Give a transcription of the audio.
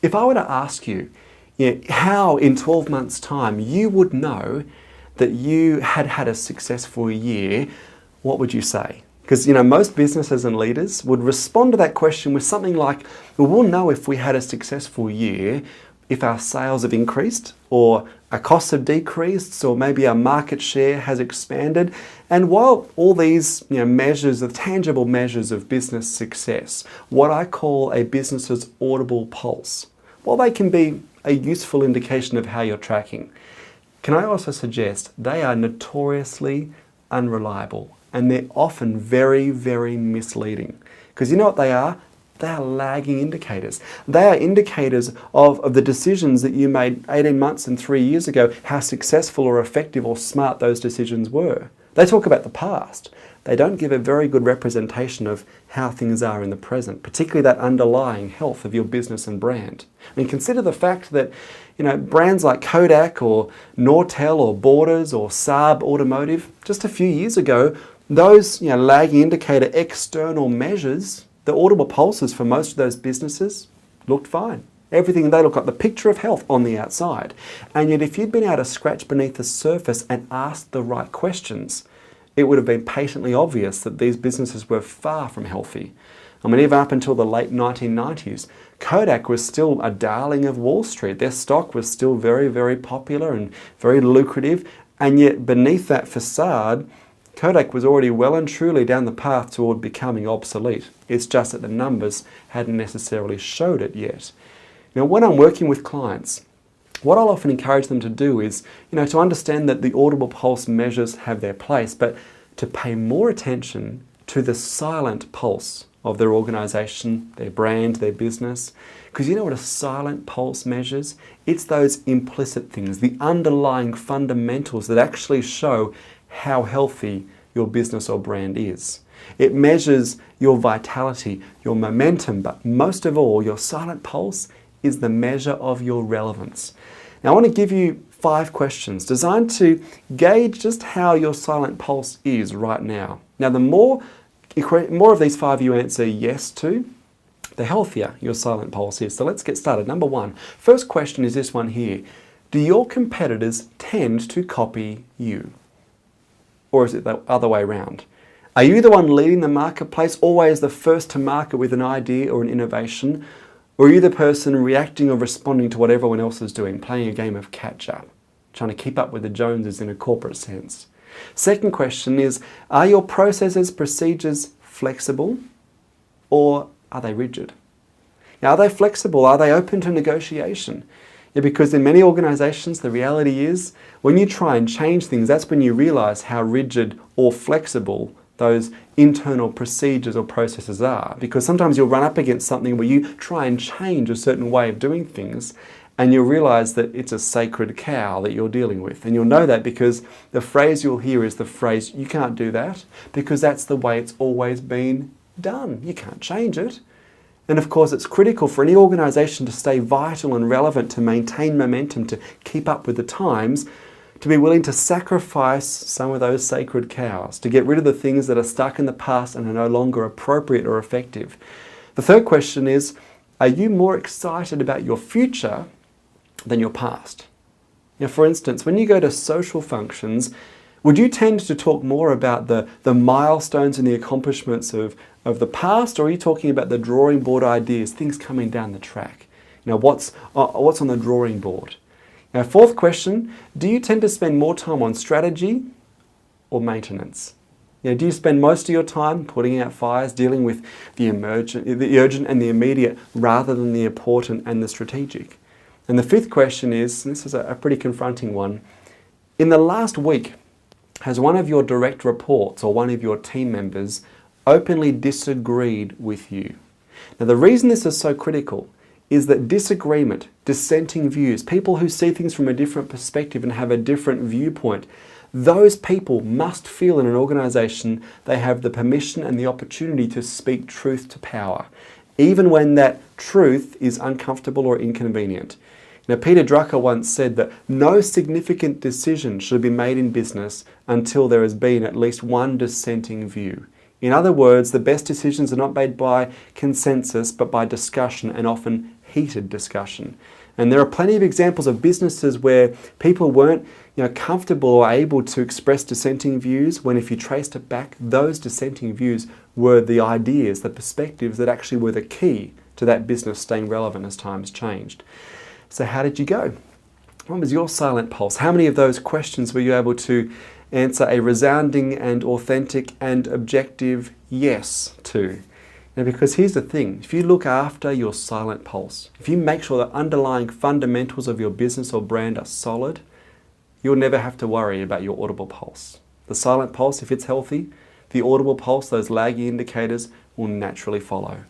If I were to ask you, how in 12 months' time you would know that you had had a successful year, what would you say? Because most businesses and leaders would respond to that question with something like, well, we'll know if we had a successful year if our sales have increased, or our costs have decreased, or maybe our market share has expanded. And while all these measures, the tangible measures of business success, what I call a business's audible pulse, while they can be a useful indication of how you're tracking, can I also suggest they are notoriously unreliable, and they're often very, very misleading. Because you know what they are? They are lagging indicators. They are indicators of the decisions that you made 18 months and 3 years ago, how successful or effective or smart those decisions were. They talk about the past. They don't give a very good representation of how things are in the present, particularly that underlying health of your business and brand. I mean, consider the fact that brands like Kodak or Nortel or Borders or Saab Automotive, just a few years ago, those lagging indicator external measures, the audible pulses for most of those businesses looked fine. Everything, they look like the picture of health on the outside. And yet if you'd been able to scratch beneath the surface and ask the right questions, it would have been patently obvious that these businesses were far from healthy. I mean, even up until the late 1990s, Kodak was still a darling of Wall Street. Their stock was still very, very popular and very lucrative. And yet beneath that facade, Kodak was already well and truly down the path toward becoming obsolete. It's just that the numbers hadn't necessarily showed it yet. When I'm working with clients, what I'll often encourage them to do is, to understand that the audible pulse measures have their place, but to pay more attention to the silent pulse of their organization, their brand, their business. Because you know what a silent pulse measures? It's those implicit things, the underlying fundamentals that actually show how healthy your business or brand is. It measures your vitality, your momentum, but most of all, your silent pulse is the measure of your relevance. Now, I want to give you 5 questions designed to gauge just how your silent pulse is right now. Now, the more of these 5 you answer yes to, the healthier your silent pulse is. So let's get started. Number 1, first question is this one here. Do your competitors tend to copy you? Or is it the other way around? Are you the one leading the marketplace, always the first to market with an idea or an innovation? Or are you the person reacting or responding to what everyone else is doing, playing a game of catch-up, trying to keep up with the Joneses in a corporate sense? Second question is, are your processes, procedures flexible, or are they rigid? Now, are they flexible? Are they open to negotiation? Because in many organizations, the reality is when you try and change things, that's when you realize how rigid or flexible those internal procedures or processes are. Because sometimes you'll run up against something where you try and change a certain way of doing things, and you'll realize that it's a sacred cow that you're dealing with. And you'll know that because the phrase you'll hear is the phrase, you can't do that, because that's the way it's always been done. You can't change it. And of course, it's critical for any organization to stay vital and relevant, to maintain momentum, to keep up with the times, to be willing to sacrifice some of those sacred cows, to get rid of the things that are stuck in the past and are no longer appropriate or effective. The third question is, are you more excited about your future than your past? For instance, when you go to social functions, would you tend to talk more about the milestones and the accomplishments of the past, or are you talking about the drawing board ideas, things coming down the track? What's on the drawing board? Now, fourth question, do you tend to spend more time on strategy or maintenance? Do you spend most of your time putting out fires, dealing with the urgent and the immediate, rather than the important and the strategic? And the fifth question is, and this is a pretty confronting one, in the last week, has one of your direct reports or one of your team members openly disagreed with you? Now, the reason this is so critical is that disagreement, dissenting views, people who see things from a different perspective and have a different viewpoint, those people must feel in an organization they have the permission and the opportunity to speak truth to power, even when that truth is uncomfortable or inconvenient. Now, Peter Drucker once said that no significant decision should be made in business until there has been at least one dissenting view. In other words, the best decisions are not made by consensus, but by discussion and often heated discussion. And there are plenty of examples of businesses where people weren't comfortable or able to express dissenting views, when if you traced it back, those dissenting views were the ideas, the perspectives that actually were the key to that business staying relevant as times changed. So how did you go? What was your silent pulse? How many of those questions were you able to answer a resounding and authentic and objective yes to? Now, because here's the thing, if you look after your silent pulse, if you make sure the underlying fundamentals of your business or brand are solid, you'll never have to worry about your audible pulse. The silent pulse, if it's healthy, the audible pulse, those lagging indicators, will naturally follow.